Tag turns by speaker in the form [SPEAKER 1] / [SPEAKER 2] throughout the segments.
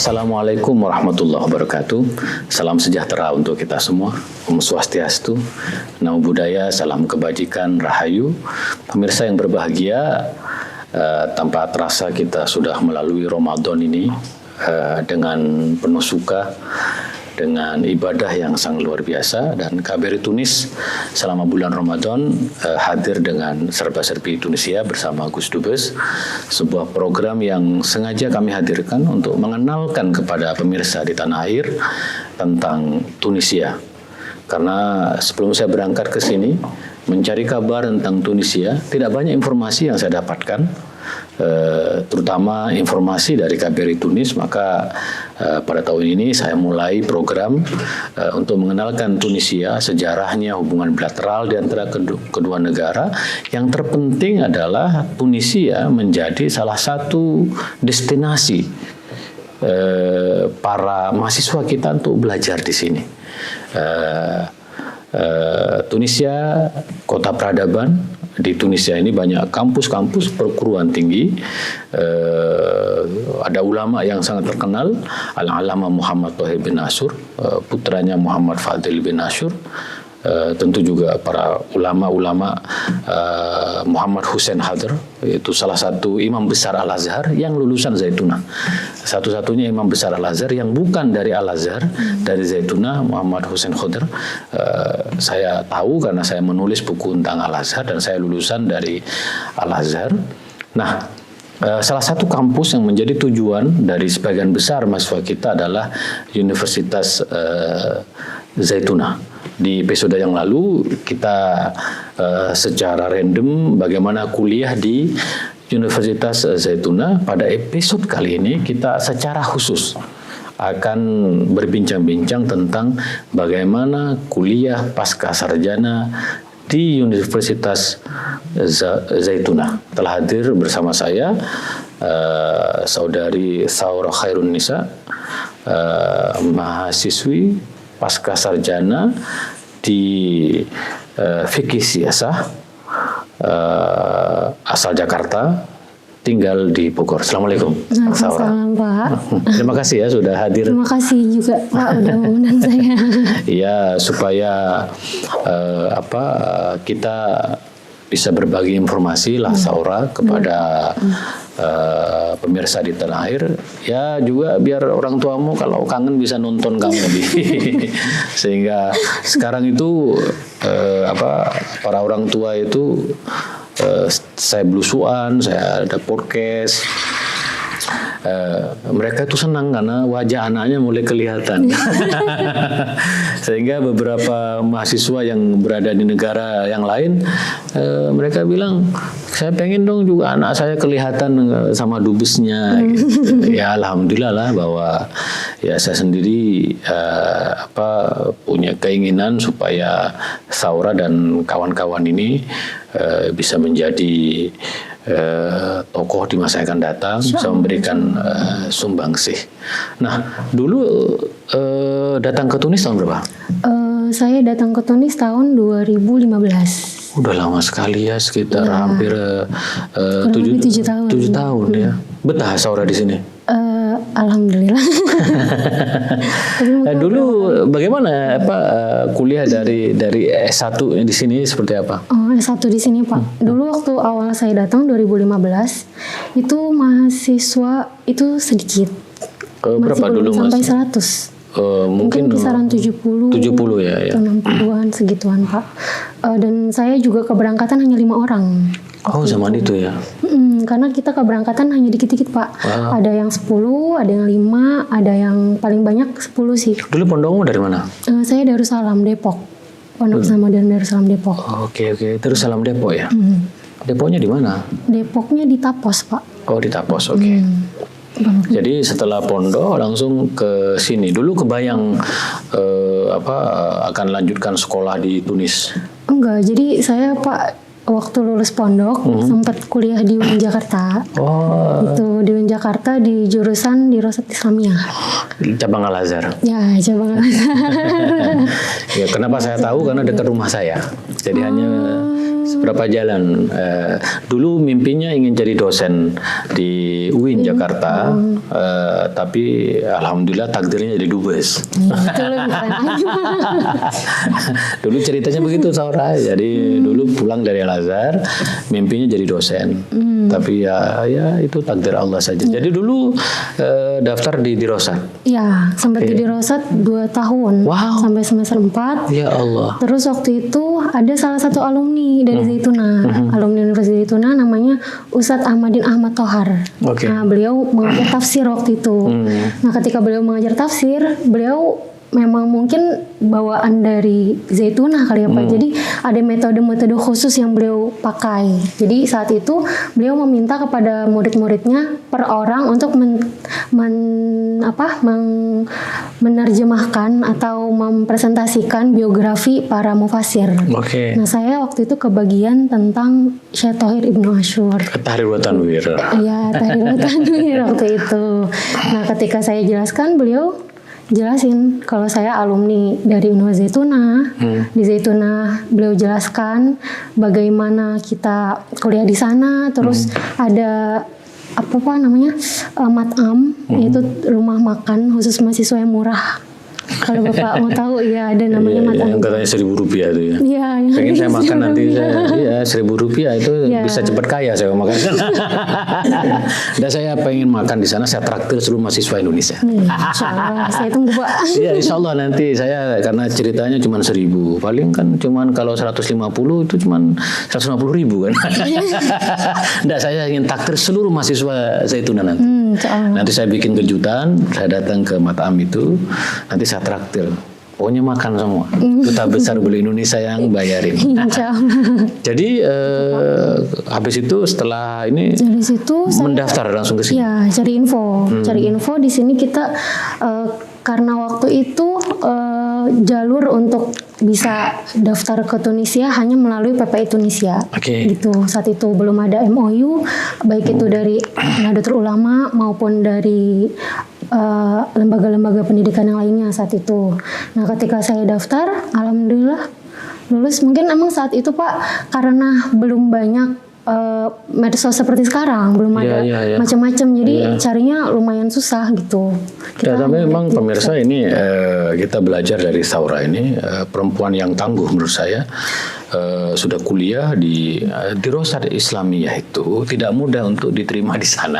[SPEAKER 1] Assalamualaikum warahmatullahi wabarakatuh. Salam sejahtera untuk kita semua. Om Swastiastu, Namo Buddhaya, salam kebajikan, rahayu. Pemirsa yang berbahagia, tanpa terasa kita sudah melalui Ramadan ini dengan penuh suka, dengan ibadah yang sangat luar biasa, dan KBRI Tunis selama bulan Ramadan hadir dengan serba-serbi Tunisia bersama Gus Dubes, sebuah program yang sengaja kami hadirkan untuk mengenalkan kepada pemirsa di tanah air tentang Tunisia. Karena sebelum saya berangkat ke sini mencari kabar tentang Tunisia, tidak banyak informasi yang saya dapatkan, terutama informasi dari KBRI Tunis. Maka pada tahun ini saya mulai program untuk mengenalkan Tunisia, sejarahnya, hubungan bilateral di antara kedua negara. Yang terpenting adalah Tunisia menjadi salah satu destinasi para mahasiswa kita untuk belajar di sini. Tunisia, kota peradaban. Di Tunisia ini banyak kampus-kampus perguruan tinggi. Ada ulama yang sangat terkenal, Al-Alama Muhammad Tauhid bin Ashur, putranya Muhammad Fadil bin Ashur. Tentu juga para ulama-ulama, Muhammad Hussein Hadr, itu salah satu imam besar Al-Azhar yang lulusan Zaitunah. Satu-satunya imam besar Al-Azhar yang bukan dari Al-Azhar, dari Zaitunah, Muhammad Hussein Hadr. Saya tahu karena saya menulis buku tentang Al-Azhar dan saya lulusan dari Al-Azhar. Nah, salah satu kampus yang menjadi tujuan dari sebagian besar mahasiswa kita adalah Universitas Zaitunah. Di episode yang lalu kita secara random bagaimana kuliah di Universitas Zaitunah. Pada episode kali ini kita secara khusus akan berbincang-bincang tentang bagaimana kuliah pasca sarjana di Universitas Zaitunah. Telah hadir bersama saya Saudari Saura Khairun Nisa, mahasiswi pasca sarjana di Fikih Siasah, asal Jakarta, tinggal di Bogor. Assalamualaikum.
[SPEAKER 2] Assalamualaikum Pak.
[SPEAKER 1] Terima kasih ya sudah hadir.
[SPEAKER 2] Terima kasih juga Pak udah mengundang saya.
[SPEAKER 1] Iya, supaya kita bisa berbagi informasi lah Saura kepada pemirsa di tanah air. Ya juga biar orang tuamu kalau kangen bisa nonton kamu lebih. Sehingga sekarang itu para orang tua itu saya belusuan, saya ada podcast. Mereka itu senang karena wajah anaknya mulai kelihatan. Sehingga beberapa mahasiswa yang berada di negara yang lain, mereka bilang, saya pengen dong juga anak saya kelihatan sama dubesnya. Gitu. Ya alhamdulillah lah bahwa ya saya sendiri punya keinginan supaya Saura dan kawan-kawan ini bisa menjadi tokoh di masa yang akan datang, bisa memberikan sumbangsih. Nah, dulu datang ke Tunis tahun berapa?
[SPEAKER 2] Saya datang ke Tunis tahun 2015.
[SPEAKER 1] Udah lama sekali ya, sekitar hampir
[SPEAKER 2] 7 tahun.
[SPEAKER 1] 7 tahun ya. Betah Saura di sini?
[SPEAKER 2] Alhamdulillah.
[SPEAKER 1] Dulu bagaimana kuliah dari S1 di sini seperti apa?
[SPEAKER 2] S1 di sini Pak. Dulu waktu awal saya datang 2015 itu mahasiswa itu sedikit.
[SPEAKER 1] Berapa dulu
[SPEAKER 2] sampai
[SPEAKER 1] Mas?
[SPEAKER 2] 100. Mungkin kisaran 70
[SPEAKER 1] ya.
[SPEAKER 2] 60-an segituan Pak. Dan saya juga keberangkatan hanya 5 orang.
[SPEAKER 1] Oh, zaman itu ya.
[SPEAKER 2] Karena kita keberangkatan hanya dikit-dikit Pak. Wow. Ada yang 10, ada yang 5, ada yang paling banyak 10 sih.
[SPEAKER 1] Dulu pondokmu dari mana?
[SPEAKER 2] Saya Darussalam Depok. Pondok Pesantren Darussalam Depok.
[SPEAKER 1] Oke. Darussalam Depok ya. Depoknya di mana?
[SPEAKER 2] Depoknya di Tapos Pak.
[SPEAKER 1] Oh, di Tapos. Oke. Jadi setelah pondok langsung ke sini. Dulu kebayang akan lanjutkan sekolah di Tunis?
[SPEAKER 2] Enggak. Jadi saya Pak waktu lulus pondok sempat kuliah di UIN Jakarta. Itu di UIN Jakarta di jurusan Dirosat Islamiyah.
[SPEAKER 1] Cabang Al-Azhar.
[SPEAKER 2] Ya, cabang Al-Azhar.
[SPEAKER 1] Ya, kenapa saya tahu? Karena dekat rumah saya. Jadi hanya seberapa jalan. Dulu mimpinya ingin jadi dosen di UIN Jakarta, tapi alhamdulillah takdirnya jadi dubes.
[SPEAKER 2] Itu lebih keren lagi.
[SPEAKER 1] Dulu ceritanya begitu Saura. Jadi dulu pulang dari Al-Azhar, mimpinya jadi dosen. Tapi ya itu takdir Allah saja. Jadi dulu daftar di Dirosat.
[SPEAKER 2] Iya, sampai di Dirosat 2 tahun.
[SPEAKER 1] Wow.
[SPEAKER 2] Sampai semester 4.
[SPEAKER 1] Ya Allah.
[SPEAKER 2] Terus waktu itu ada salah satu alumni dari Zaituna, alumni Universitas Zaituna, namanya Ustadz Ahmadin Ahmad Tohar.
[SPEAKER 1] Oke.
[SPEAKER 2] Nah, beliau mengajar tafsir waktu itu. Nah, ketika beliau mengajar tafsir, beliau memang mungkin bawaan dari Zaituna kali ya Pak. Jadi ada metode-metode khusus yang beliau pakai. Jadi saat itu beliau meminta kepada murid-muridnya per orang untuk menerjemahkan atau mempresentasikan biografi para mufasir.
[SPEAKER 1] Oke.
[SPEAKER 2] Nah, saya waktu itu kebagian tentang Syekh Thohir Ibnu Asyur.
[SPEAKER 1] Tahrir wa Tanwir.
[SPEAKER 2] Iya, Tahrir wa Tanwir waktu itu. Nah, ketika saya jelaskan, beliau jelasin kalau saya alumni dari Universitas Zaituna. Di Zaituna beliau jelaskan bagaimana kita kuliah di sana, terus ada matam, yaitu rumah makan khusus mahasiswa yang murah. Kalau Bapak mau tahu, ya ada namanya matam.
[SPEAKER 1] Yang katanya Rp1.000 itu ya.
[SPEAKER 2] Iya.
[SPEAKER 1] Pengen saya makan nanti. Rp1.000 itu bisa cepat kaya saya makan. Dan saya pengen makan di sana, saya traktir seluruh mahasiswa Indonesia.
[SPEAKER 2] Insya Allah, saya tunggu Pak.
[SPEAKER 1] Iya, Insya Allah nanti saya, karena ceritanya cuma 1.000, paling kan cuma kalau 150 itu cuma 150.000 kan. Nah, saya ingin traktir seluruh mahasiswa Zaituna nanti. Nanti saya bikin kejutan, saya datang ke matam itu, nanti saya traktir. Pokoknya makan semua. Duta besar beli Indonesia yang bayarin.
[SPEAKER 2] Insya Allah.
[SPEAKER 1] Jadi habis itu setelah ini
[SPEAKER 2] dari situ
[SPEAKER 1] mendaftar langsung ke sini.
[SPEAKER 2] Ya, cari info. Cari info di sini kita karena waktu itu jalur untuk bisa daftar ke Tunisia hanya melalui PPI Tunisia.
[SPEAKER 1] Oke.
[SPEAKER 2] Gitu. Saat itu belum ada MOU, baik itu dari Nahdlatul Ulama maupun dari lembaga-lembaga pendidikan yang lainnya saat itu. Nah, ketika saya daftar, alhamdulillah lulus. Mungkin emang saat itu Pak, karena belum banyak medsos seperti sekarang, belum ada macam-macam, jadi carinya lumayan susah gitu.
[SPEAKER 1] Tapi memang pemirsa ini kita belajar dari Saura ini, perempuan yang tangguh menurut saya. Sudah kuliah di Dirosat Islamiyah itu tidak mudah untuk diterima di sana.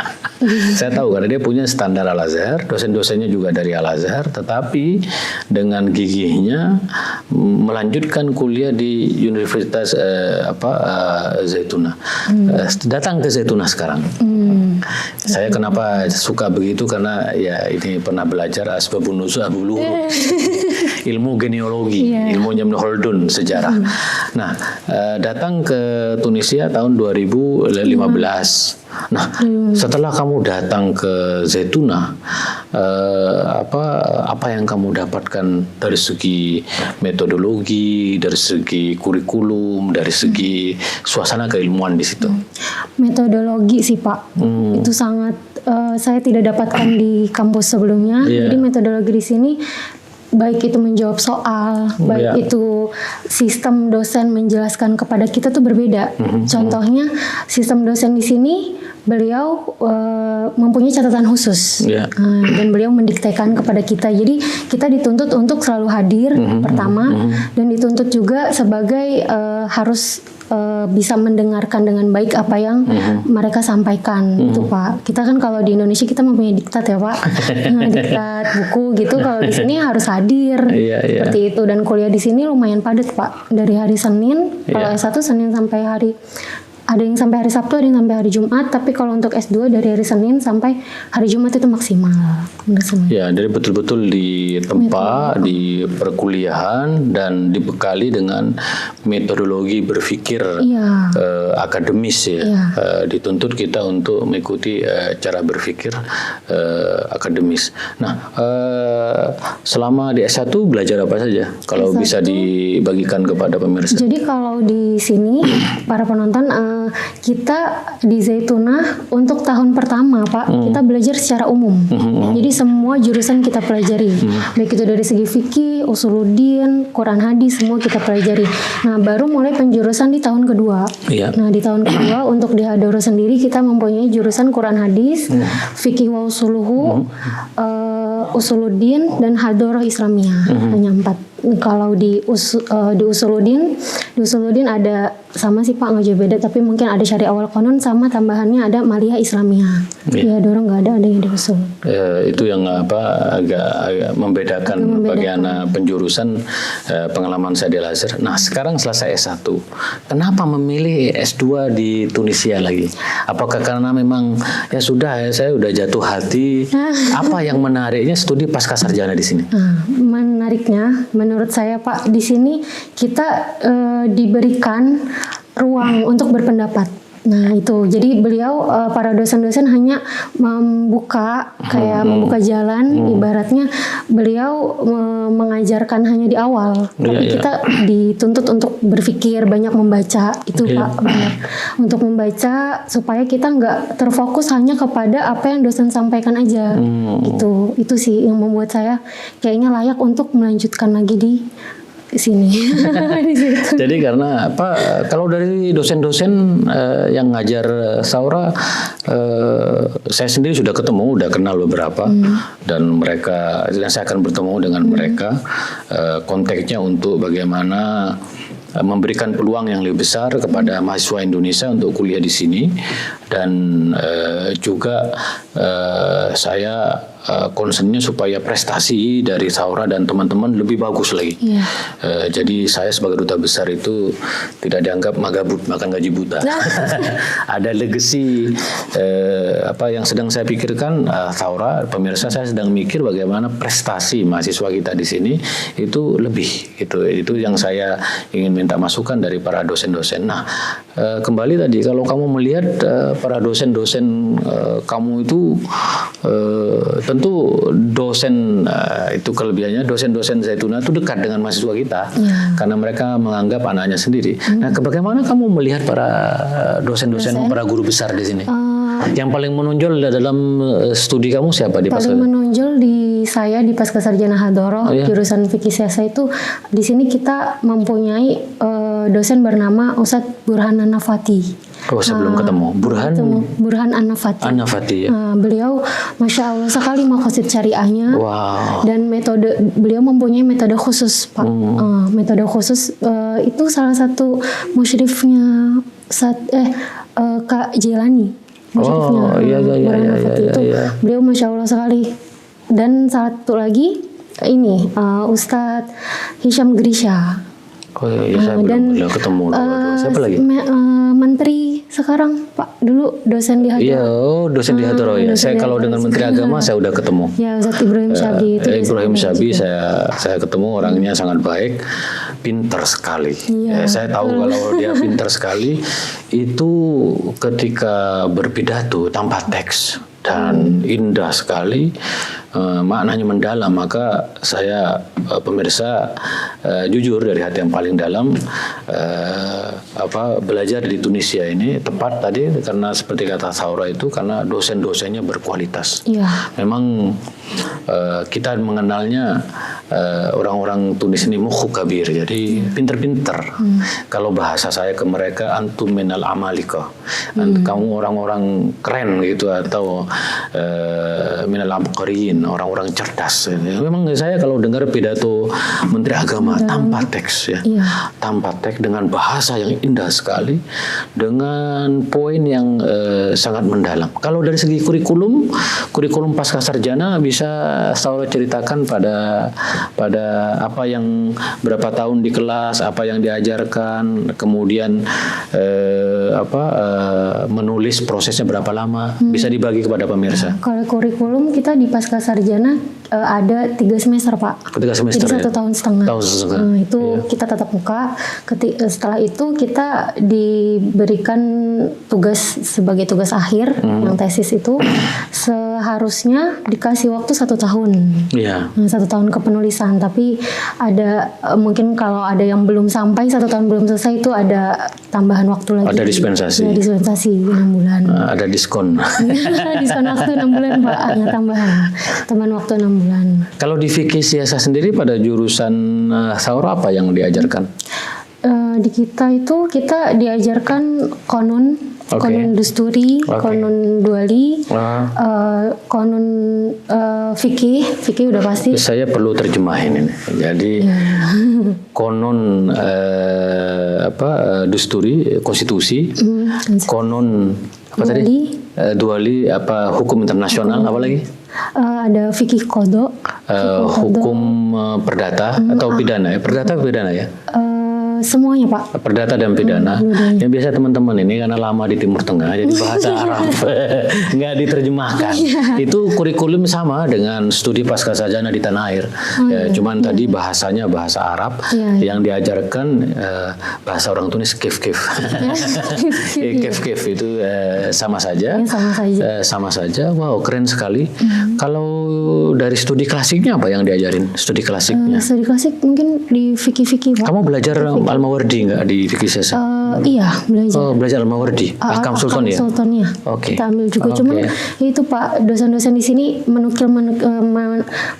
[SPEAKER 1] Saya tahu karena dia punya standar Al-Azhar, dosen-dosennya juga dari Al-Azhar, tetapi dengan gigihnya melanjutkan kuliah di Universitas Zaituna. Datang ke Zaituna sekarang. Saya kenapa suka begitu, karena ya ini pernah belajar asbabun nuzul ilmu genealogi, ilmunya Ibnu Khaldun, sejarah. Nah, datang ke Tunisia tahun 2015. Nah, setelah kamu datang ke Zaituna, apa yang kamu dapatkan dari segi metodologi, dari segi kurikulum, dari segi suasana keilmuan di situ?
[SPEAKER 2] Metodologi sih Pak, itu sangat saya tidak dapatkan di kampus sebelumnya. Jadi metodologi di sini baik itu menjawab soal, baik itu sistem dosen menjelaskan kepada kita tuh berbeda. Contohnya sistem dosen di sini beliau mempunyai catatan khusus dan beliau mendiktekan kepada kita. Jadi kita dituntut untuk selalu hadir pertama, dan dituntut juga sebagai harus bisa mendengarkan dengan baik apa yang mereka sampaikan itu Pak. Kita kan kalau di Indonesia kita mempunyai diktat ya Pak, diktat buku gitu. Kalau di sini harus hadir seperti itu. Dan kuliah di sini lumayan padat Pak, dari hari Senin, kalau S1 Senin sampai hari, ada yang sampai hari Sabtu, ada yang sampai hari Jumat. Tapi kalau untuk S2 dari hari Senin sampai hari Jumat itu maksimal.
[SPEAKER 1] Ya, jadi betul-betul di tempat, di perkuliahan, dan dibekali dengan metodologi berpikir akademis ya. Dituntut kita untuk mengikuti cara berpikir akademis. Nah, selama di S1 belajar apa saja? Kalau S1, bisa dibagikan kepada pemirsa.
[SPEAKER 2] Jadi kalau di sini para penonton kita di Zaitunah untuk tahun pertama Pak, kita belajar secara umum. Jadi semua jurusan kita pelajari, baik itu dari segi fikih, usuluddin, Quran hadis, semua kita pelajari. Nah baru mulai penjurusan di tahun kedua. Nah di tahun kedua untuk di Hadoro sendiri kita mempunyai jurusan Quran hadis, fikih wa usuluhu, usuluddin dan Hadoro Islamiyah. Hanya 4. Kalau di usuluddin ada sama sih Pak, nggak jauh beda, tapi mungkin ada syariah awal konon sama tambahannya ada maliyah Islamiyah. Ya Hadoro nggak ada yang di usul.
[SPEAKER 1] Itu yang agak membedakan bagaimana penjurusan pengalaman saya di Al-Azhar. Nah sekarang selesai S1, kenapa memilih S2 di Tunisia lagi? Apakah karena memang ya sudah saya udah jatuh hati? Apa yang menariknya studi pasca sarjana di sini?
[SPEAKER 2] Menariknya menurut saya Pak, di sini kita diberikan ruang untuk berpendapat. Nah itu, jadi beliau para dosen-dosen hanya membuka jalan, ibaratnya beliau mengajarkan hanya di awal, tapi kita dituntut untuk berpikir, banyak membaca itu Pak, benar. Untuk membaca supaya kita nggak terfokus hanya kepada apa yang dosen sampaikan aja, itu sih yang membuat saya kayaknya layak untuk melanjutkan lagi di sini.
[SPEAKER 1] Jadi karena kalau dari dosen-dosen yang ngajar Saura, saya sendiri sudah ketemu, udah kenal beberapa, dan saya akan bertemu dengan mereka. Konteksnya untuk bagaimana memberikan peluang yang lebih besar kepada mahasiswa Indonesia untuk kuliah di sini, dan juga saya concernnya supaya prestasi dari Saura dan teman-teman lebih bagus lagi. Jadi saya sebagai duta besar itu tidak dianggap magabut makan gaji buta. Ada legacy yang sedang saya pikirkan. Saura, pemirsa, saya sedang mikir bagaimana prestasi mahasiswa kita di sini itu lebih. Itu yang saya ingin minta masukan dari para dosen-dosen. Nah, kembali tadi kalau kamu melihat para dosen-dosen kamu itu tentu dosen itu kelebihannya, dosen-dosen Zaitunah itu dekat dengan mahasiswa kita karena mereka menganggap anaknya sendiri. Nah, bagaimana kamu melihat para dosen-dosen, para guru besar di sini? Yang paling menonjol dalam studi kamu siapa di Pasca?
[SPEAKER 2] Paling menonjol di saya di Pasca Sarjana Hadoro, jurusan fikih siasa itu, di sini kita mempunyai dosen bernama Ustadz Burhan An-Nafati.
[SPEAKER 1] Sebelum ketemu
[SPEAKER 2] Burhan An-Nafati.
[SPEAKER 1] An-Nafati, ya.
[SPEAKER 2] Beliau masya Allah sekali maqasid syariahnya. Dan beliau mempunyai metode khusus Pak. Metode khusus itu salah satu musyrifnya Kak Jilani. Beliau masya Allah sekali. Dan satu lagi ini Ustadz Hisham Grisha.
[SPEAKER 1] Saya belum ketemu. Siapa lagi?
[SPEAKER 2] Menteri sekarang Pak, dulu dosen di Hadoro.
[SPEAKER 1] Dosen di Hadoro ya. Saya kalau dengan Menteri Agama saya udah ketemu.
[SPEAKER 2] Ya, Ustadz Ibrahim Syabi.
[SPEAKER 1] Ibrahim Syabi saya ketemu, orangnya sangat baik, pintar sekali. Saya tahu kalau dia pintar sekali itu ketika berpidato tanpa teks dan indah sekali, maknanya mendalam. Maka saya pemirsa jujur dari hati yang paling dalam belajar di Tunisia ini tepat tadi karena seperti kata Saura itu karena dosen-dosennya berkualitas. Memang kita mengenalnya orang-orang Tunis ini mukhu kabir, jadi pinter-pinter. Kalau bahasa saya ke mereka, antum minal amalika, kamu orang-orang keren gitu, atau minal abqariyin, orang-orang cerdas. Memang saya kalau dengar pidato Menteri Agama tanpa teks tanpa teks dengan bahasa yang indah sekali, dengan poin yang sangat mendalam. Kalau dari segi kurikulum pasca sarjana bisa Saura ceritakan pada apa yang berapa tahun di kelas, apa yang diajarkan, kemudian menulis prosesnya berapa lama, bisa dibagi kepada pemirsa.
[SPEAKER 2] Kalau kurikulum kita di pasca sarjana ada 3 semester Pak.
[SPEAKER 1] 3 semester
[SPEAKER 2] Jadi 1,5 tahun. Itu kita tatap muka. Setelah itu kita diberikan tugas sebagai tugas akhir yang tesis itu seharusnya dikasih waktu 1 tahun. 1 tahun kepenulisan. Tapi ada mungkin kalau ada yang belum sampai 1 tahun belum selesai itu ada tambahan waktu lagi.
[SPEAKER 1] Ada dispensasi.
[SPEAKER 2] Ada dispensasi 6 bulan.
[SPEAKER 1] Ada diskon.
[SPEAKER 2] Diskon waktu 6 bulan Pak. Hanya tambahan waktu 6 bulan.
[SPEAKER 1] Kalau di fikih siasah sendiri pada jurusan Saura apa yang diajarkan?
[SPEAKER 2] Di kita itu kita diajarkan konon dusturi, konon duali, konon fikih udah pasti.
[SPEAKER 1] Saya perlu terjemahin ini. Jadi konon dusturi, konstitusi, konon apa tadi? Duali apa hukum internasional, apa lagi?
[SPEAKER 2] Ada fikih kodok,
[SPEAKER 1] hukum perdata atau pidana ya? Perdata atau pidana ya?
[SPEAKER 2] Semuanya Pak.
[SPEAKER 1] Perdata dan pidana. Yang biasa teman-teman ini karena lama di Timur Tengah jadi bahasa Arab nggak diterjemahkan. Itu kurikulum sama dengan studi pascasarjana di tanah air. Cuman tadi bahasanya bahasa Arab yang diajarkan bahasa orang tunis kif-kif. Kif-kif itu sama saja. Sama saja. Wow, keren sekali. Kalau dari studi klasiknya apa yang diajarin? Studi klasiknya?
[SPEAKER 2] Studi klasik mungkin di fikih-fikih Pak.
[SPEAKER 1] Kamu belajar Al-Mawardi nggak di fikih siasah?
[SPEAKER 2] Iya, belajar.
[SPEAKER 1] Belajar Al-Mawardi, Ahkam Sultan ya?
[SPEAKER 2] Sultannya. Kita ambil juga. Cuman itu Pak, dosen-dosen di sini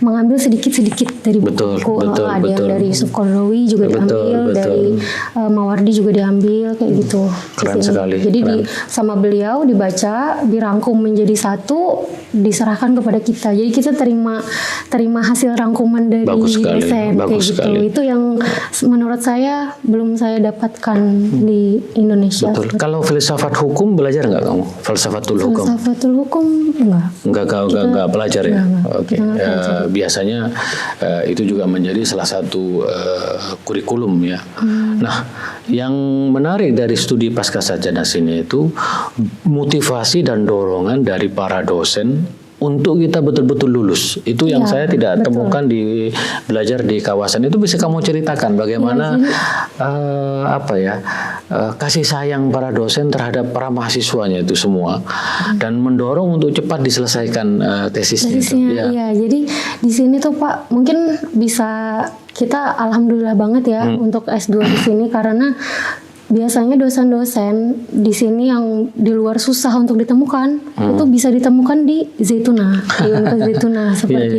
[SPEAKER 2] mengambil sedikit-sedikit dari buku. Ada yang dari Yusuf Qaradawi juga diambil, dari Mawardi juga diambil, kayak gitu.
[SPEAKER 1] Keren sekali.
[SPEAKER 2] Jadi sama beliau dibaca, dirangkum menjadi satu, diserahkan kepada kita. Jadi kita terima hasil rangkuman dari dosen kayak gitu. Itu yang menurut saya belum saya dapatkan di Indonesia.
[SPEAKER 1] Betul. Kalau filsafat hukum belajar nggak kamu? Filsafatul hukum?
[SPEAKER 2] Filsafatul hukum enggak.
[SPEAKER 1] Enggak pelajar ya? Oke. Biasanya itu juga menjadi salah satu kurikulum ya. Nah, yang menarik dari studi pascasarjana sini itu motivasi dan dorongan dari para dosen untuk kita betul-betul lulus. Itu yang saya tidak temukan di belajar di kawasan itu. Bisa kamu ceritakan bagaimana kasih sayang para dosen terhadap para mahasiswanya itu semua dan mendorong untuk cepat diselesaikan tesisnya.
[SPEAKER 2] Iya, jadi di sini tuh Pak mungkin bisa kita alhamdulillah banget ya untuk S2 di sini karena biasanya dosen-dosen di sini yang di luar susah untuk ditemukan itu bisa ditemukan di Zaytuna, di Universitas Zaytuna seperti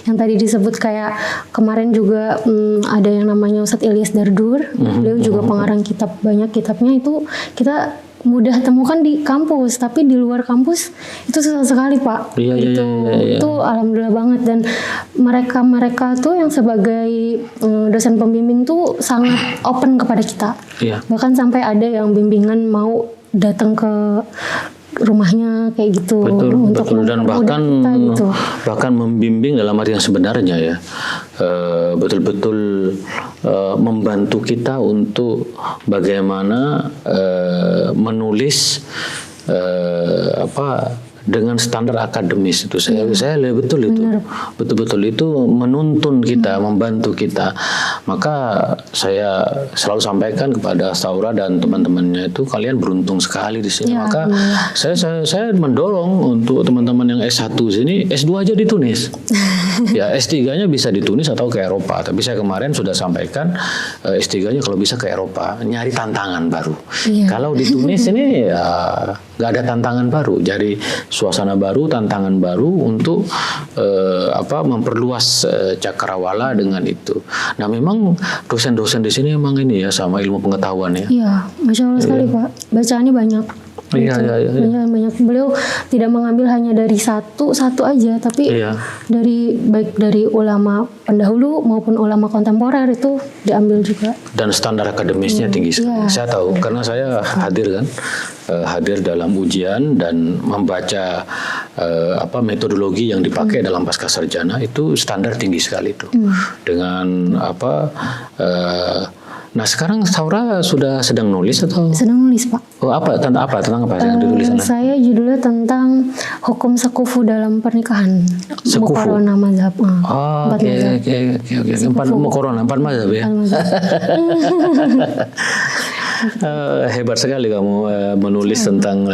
[SPEAKER 2] yang tadi disebut kayak kemarin juga ada yang namanya Ustadz Ilyas Dardur, beliau juga pengarang kitab, banyak kitabnya itu kita mudah temukan di kampus, tapi di luar kampus itu susah sekali Pak. Itu alhamdulillah banget dan mereka tuh yang sebagai dosen pembimbing tuh sangat open kepada kita. Bahkan sampai ada yang bimbingan mau datang ke rumahnya kayak gitu.
[SPEAKER 1] Betul. Dan bahkan membimbing dalam arti yang sebenarnya ya, betul-betul membantu kita untuk bagaimana menulis dengan standar akademis itu. Saya lihat betul itu menuntun kita, membantu kita. Maka saya selalu sampaikan kepada Saura dan teman-temannya itu kalian beruntung sekali di sini. Maka saya mendorong untuk teman-teman yang S1 sini S2 aja di Tunis. Ya S3-nya bisa di Tunis atau ke Eropa. Tapi saya kemarin sudah sampaikan S3-nya kalau bisa ke Eropa, nyari tantangan baru. Kalau di Tunis ini ya nggak ada tantangan baru. Jadi suasana baru, tantangan baru untuk memperluas cakrawala dengan itu. Nah, memang dosen-dosen di sini memang ini ya sama ilmu pengetahuan ya.
[SPEAKER 2] Iya, Masya Allah sekali Pak. Bacaannya banyak. Banyak. Beliau tidak mengambil hanya dari satu aja, tapi baik dari ulama pendahulu maupun ulama kontemporer itu diambil juga. Dan
[SPEAKER 1] standar akademisnya tinggi sekali. Saya tahu karena saya hadir dalam ujian dan membaca metodologi yang dipakai dalam pascasarjana itu standar tinggi sekali itu. Dengan nah sekarang Saura sudah sedang nulis atau?
[SPEAKER 2] Sedang nulis Pak.
[SPEAKER 1] Oh, tentang apa yang ditulis sana?
[SPEAKER 2] Saya judulnya tentang hukum sekufu dalam pernikahan.
[SPEAKER 1] Sekufu.
[SPEAKER 2] Mukorona mazhab.
[SPEAKER 1] Oh, oke. Empat mazhab ya. Hebat sekali kamu menulis tentang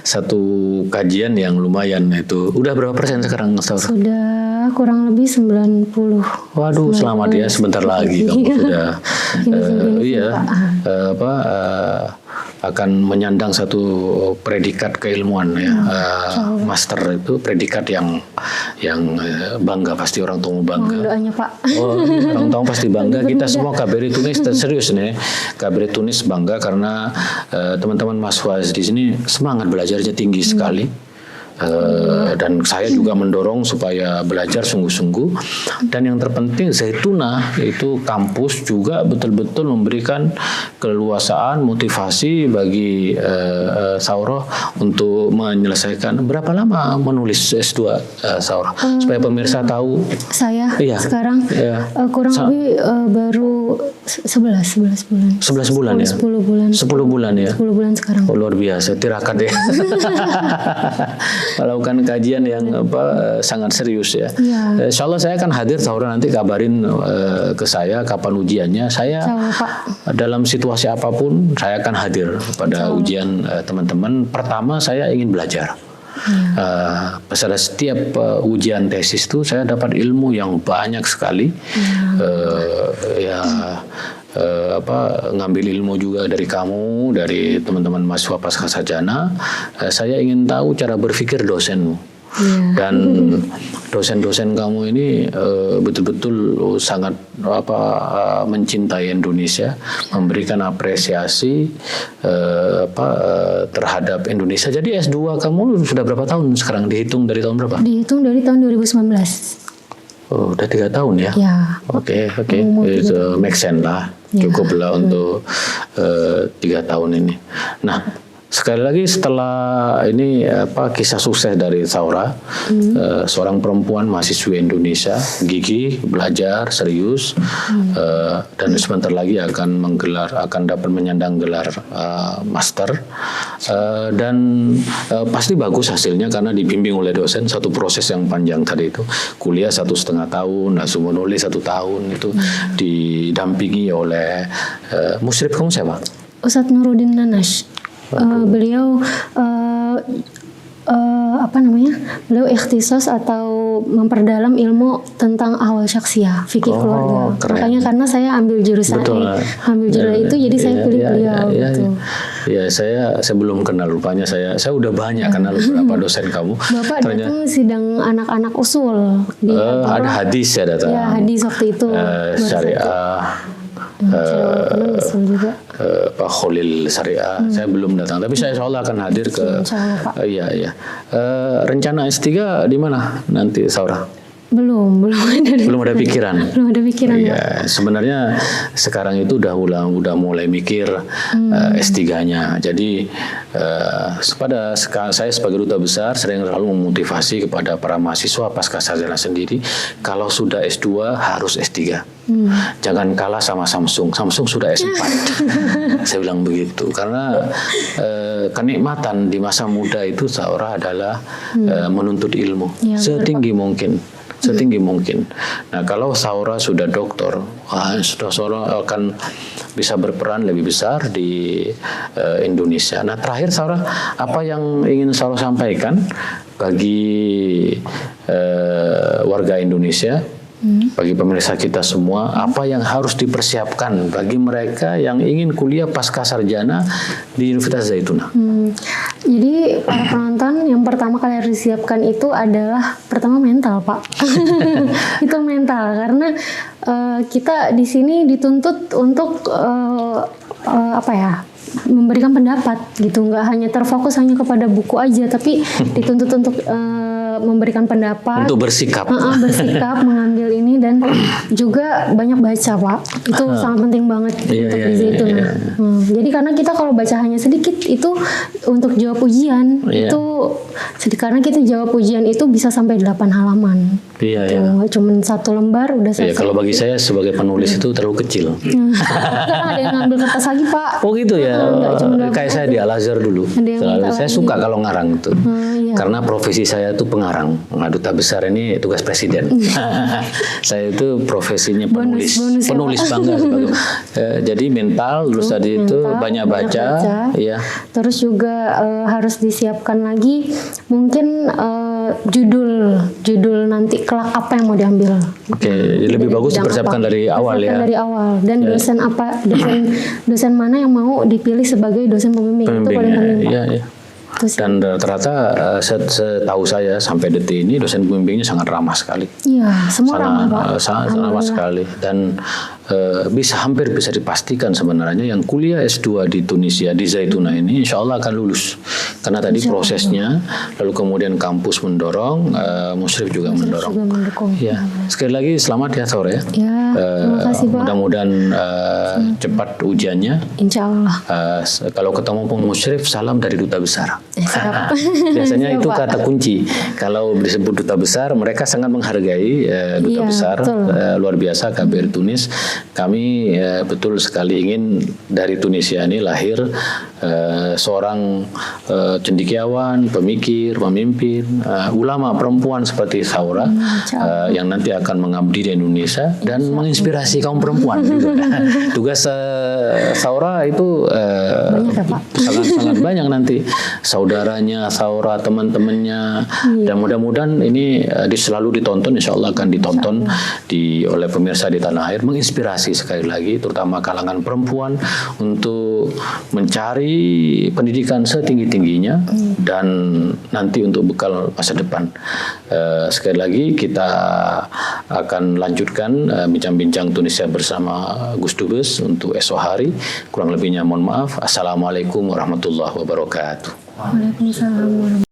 [SPEAKER 1] satu kajian yang lumayan itu. Udah berapa persen sekarang, Saura?
[SPEAKER 2] Sudah kurang lebih 90.
[SPEAKER 1] Waduh, selamat ya, sebentar lagi kamu sudah akan menyandang satu predikat keilmuan ya. Master itu predikat yang bangga, pasti orang tua bangga.
[SPEAKER 2] Doanya Pak.
[SPEAKER 1] Oh, orang tua pasti bangga. Kita semua KBRI Tunis serius nih. KBRI Tunis bangga karena teman-teman mahasiswa di sini semangat belajarnya tinggi sekali. Dan saya juga mendorong supaya belajar sungguh-sungguh, dan yang terpenting Zaituna itu kampus juga betul-betul memberikan keleluasaan motivasi bagi Saura untuk menyelesaikan. Berapa lama menulis S2 Saura? Supaya pemirsa tahu.
[SPEAKER 2] Saya sekarang kurang lebih baru 11 bulan.
[SPEAKER 1] 11 bulan ya?
[SPEAKER 2] 10 bulan.
[SPEAKER 1] 10 bulan ya? 10
[SPEAKER 2] bulan sekarang.
[SPEAKER 1] Oh, luar biasa, tirakat ya. Melakukan kajian yang sangat serius ya. Insya Allah saya akan hadir, Saura, nanti kabarin ke saya kapan ujiannya. Saya dalam situasi apapun saya akan hadir pada ujian teman-teman. Pertama saya ingin belajar. Pada setiap ujian tesis itu saya dapat ilmu yang banyak sekali. Ngambil ilmu juga dari kamu, dari teman-teman mahasiswa pasca sarjana. Saya ingin tahu cara berpikir dosenmu. Dan dosen-dosen kamu ini betul-betul sangat mencintai Indonesia, memberikan apresiasi terhadap Indonesia. Jadi S2 kamu sudah berapa tahun sekarang? Dihitung dari tahun berapa?
[SPEAKER 2] Dihitung dari tahun 2019.
[SPEAKER 1] Oh, udah 3 tahun ya? Oke. Itu make sense lah. Cukup lah untuk 3 tahun ini. Nah, sekali lagi setelah ini kisah sukses dari Saura, seorang perempuan mahasiswi Indonesia, gigih, belajar, serius, dan sebentar lagi akan dapat menyandang gelar master, dan pasti bagus hasilnya karena dibimbing oleh dosen. Satu proses yang panjang tadi itu, kuliah 1,5 tahun, langsung menulis 1 tahun itu didampingi oleh musyrif kamu siapa?
[SPEAKER 2] Ustadz Nuruddin Nanash. Beliau beliau ikhtisas atau memperdalam ilmu tentang ahwal syakhsiyah, fikih keluarga.
[SPEAKER 1] Keren.
[SPEAKER 2] Makanya karena saya ambil jurusan itu, jadi saya pilih beliau.
[SPEAKER 1] Ya, saya belum kenal, rupanya saya udah banyak kenal beberapa dosen kamu.
[SPEAKER 2] Bapak datang sidang anak-anak usul di
[SPEAKER 1] ada hadis ya datang.
[SPEAKER 2] Ya, hadis waktu itu.
[SPEAKER 1] Syariah. Pak Khalil Syariah. Saya belum datang, tapi saya insya Allah akan hadir ke. Iya. Rencana S3 di mana nanti, Saura?
[SPEAKER 2] Belum ada pikiran.
[SPEAKER 1] Iya, sebenarnya sekarang itu udah mulai mikir S3-nya. Jadi saya sebagai duta besar sering selalu memotivasi kepada para mahasiswa pasca sarjana sendiri, kalau sudah S2 harus S3. Jangan kalah sama Samsung sudah S4. Saya bilang begitu karena kenikmatan di masa muda itu Saura adalah menuntut ilmu setinggi mungkin. Nah, kalau Saura sudah doktor, Saura akan bisa berperan lebih besar di Indonesia. Nah, terakhir Saura, apa yang ingin Saura sampaikan bagi warga Indonesia, bagi pemirsa kita semua, apa yang harus dipersiapkan bagi mereka yang ingin kuliah pasca sarjana di Universitas Zaituna?
[SPEAKER 2] Jadi para penonton, yang pertama kali harus disiapkan itu adalah pertama mental, Pak. Itu mental, karena kita di sini dituntut untuk memberikan pendapat gitu, nggak hanya terfokus hanya kepada buku aja, tapi dituntut untuk memberikan pendapat,
[SPEAKER 1] untuk bersikap,
[SPEAKER 2] mengambil ini, dan juga banyak baca, Pak. Itu sangat penting banget untuk di Zaituna. Jadi karena kita kalau baca hanya sedikit itu untuk jawab ujian itu sedikit, karena kita jawab ujian itu bisa sampai 8 halaman.
[SPEAKER 1] Iya,
[SPEAKER 2] Tuh,
[SPEAKER 1] iya.
[SPEAKER 2] nggak cuma 1 lembar udah
[SPEAKER 1] Ya,
[SPEAKER 2] selesai.
[SPEAKER 1] kalau bagi saya sebagai penulis itu terlalu kecil.
[SPEAKER 2] Sekarang ada yang ngambil kertas lagi Pak.
[SPEAKER 1] Oh gitu ya.
[SPEAKER 2] Nggak cuma
[SPEAKER 1] Kayak saya di Al-Azhar dulu.
[SPEAKER 2] Ada yang
[SPEAKER 1] Selalu,
[SPEAKER 2] minta
[SPEAKER 1] saya
[SPEAKER 2] lagi.
[SPEAKER 1] suka kalau ngarang itu.
[SPEAKER 2] Iya.
[SPEAKER 1] Karena profesi saya itu pengarang. Nah, duta besar ini tugas presiden. Saya itu profesinya penulis.
[SPEAKER 2] Bonus ya,
[SPEAKER 1] Penulis
[SPEAKER 2] Pak.
[SPEAKER 1] bangga. Jadi mental terus tadi itu
[SPEAKER 2] Mental,
[SPEAKER 1] banyak baca. Ya.
[SPEAKER 2] Terus juga harus disiapkan lagi mungkin judul nanti kelak apa yang mau diambil.
[SPEAKER 1] Oke, lebih bagus
[SPEAKER 2] Bidang
[SPEAKER 1] dipersiapkan
[SPEAKER 2] apa?
[SPEAKER 1] dari awal ya.
[SPEAKER 2] Persiapkan dari awal dan dosen mana yang mau dipilih sebagai dosen pembimbing, itu paling penting Pak.
[SPEAKER 1] Iya, iya.
[SPEAKER 2] Itu sih.
[SPEAKER 1] Dan ternyata setahu saya sampai detik ini dosen pembimbingnya sangat ramah sekali.
[SPEAKER 2] Iya, semua ramah Pak.
[SPEAKER 1] Sangat ramah sekali dan hampir bisa dipastikan sebenarnya yang kuliah S2 di Tunisia di Zaituna ini insya Allah akan lulus karena tadi prosesnya lalu kemudian kampus mendorong, Musyrif juga mendorong.
[SPEAKER 2] Juga mendukung.
[SPEAKER 1] Ya, sekali lagi selamat ya Saur ya.
[SPEAKER 2] Ya, terima kasih Pak.
[SPEAKER 1] Mudah-mudahan cepat ujiannya.
[SPEAKER 2] Insya Allah.
[SPEAKER 1] Kalau ketemu Pung Musyrif, salam dari duta besar.
[SPEAKER 2] Siap.
[SPEAKER 1] Biasanya
[SPEAKER 2] Siap,
[SPEAKER 1] itu
[SPEAKER 2] Pak.
[SPEAKER 1] kata kunci. Kalau disebut duta besar, mereka sangat menghargai duta
[SPEAKER 2] Iya,
[SPEAKER 1] besar.
[SPEAKER 2] betul.
[SPEAKER 1] Luar biasa KBRI Tunis. Kami betul sekali ingin dari Tunisia ini lahir seorang cendekiawan, pemikir, pemimpin, ulama perempuan seperti Saura yang nanti akan mengabdi di Indonesia dan menginspirasi kaum perempuan juga. Tugas Saura itu
[SPEAKER 2] Banyak ya, Pak?
[SPEAKER 1] sangat banyak nanti saudaranya Saura, teman-temannya, dan mudah-mudahan ini selalu ditonton, insya Allah akan ditonton oleh pemirsa di tanah air, menginspirasi sekali lagi terutama kalangan perempuan untuk mencari pendidikan setinggi-tingginya dan nanti untuk bekal masa depan. Sekali lagi kita akan lanjutkan bincang-bincang Tunisia bersama Gus Dubes untuk esok hari. Kurang lebihnya mohon maaf. Assalamualaikum warahmatullahi wabarakatuh.
[SPEAKER 2] Waalaikumsalam.